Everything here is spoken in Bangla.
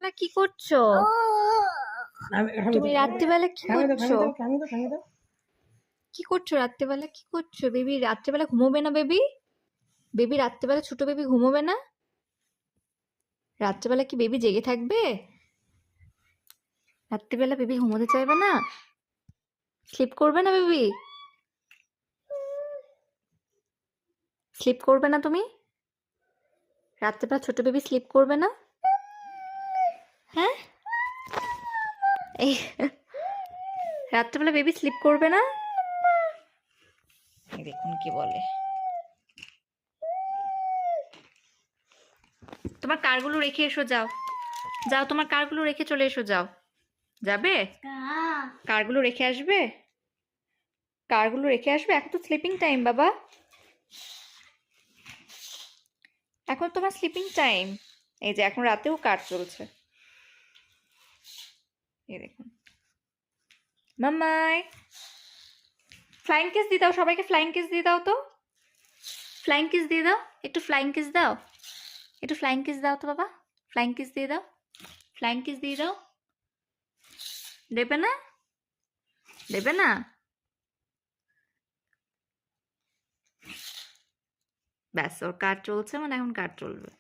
না কি করছো? তুমি রাত্রিবেলা কি করছো? কি করছো রাত্রিবেলা? কি করছো বেবি? রাত্রিবেলা ঘুমোবে না বেবি? বেবি রাত্রিবেলা ছোট বেবি ঘুমোবে না? রাত্রিবেলা কি বেবি জেগে থাকবে? রাত্রিবেলা বেবি ঘুমোতে চাইবে না? স্লিপ করবে না বেবি? স্লিপ করবে না তুমি? রাত্রিবেলা ছোট বেবি স্লিপ করবে না? হ্যাঁ, এই রাত্রিবেলা বেবি স্লিপ করবে না? এই দেখুন কি বলে। তোমার কারগুলো রেখে এসো, যাও যাও, তোমার কারগুলো রেখে চলে এসো, যাও। যাবে? কারগুলো রেখে আসবে? কারগুলো রেখে আসবে? এখন তো স্লিপিং টাইম বাবা, এখন তোমার স্লিপিং টাইম। এই যে এখন রাতেও কার চলছে, এই দেখুন। মাম্মাই, ফ্লাইং কিস দিয়ে দাও সবাইকে, ফ্লাইং কিস দিয়ে দাও তো, ফ্লাইং কিস দিয়ে দাও, একটু ফ্লাইং কিস দাও, একটু ফ্লাইং কিস দাও তো বাবা, ফ্লাইং কিস দিয়ে দাও, ফ্লাইং কিস দিয়ে দাও। দেবে না? দেবে না? ব্যাস, ওর কার চলছে মানে এখন কার চলবে।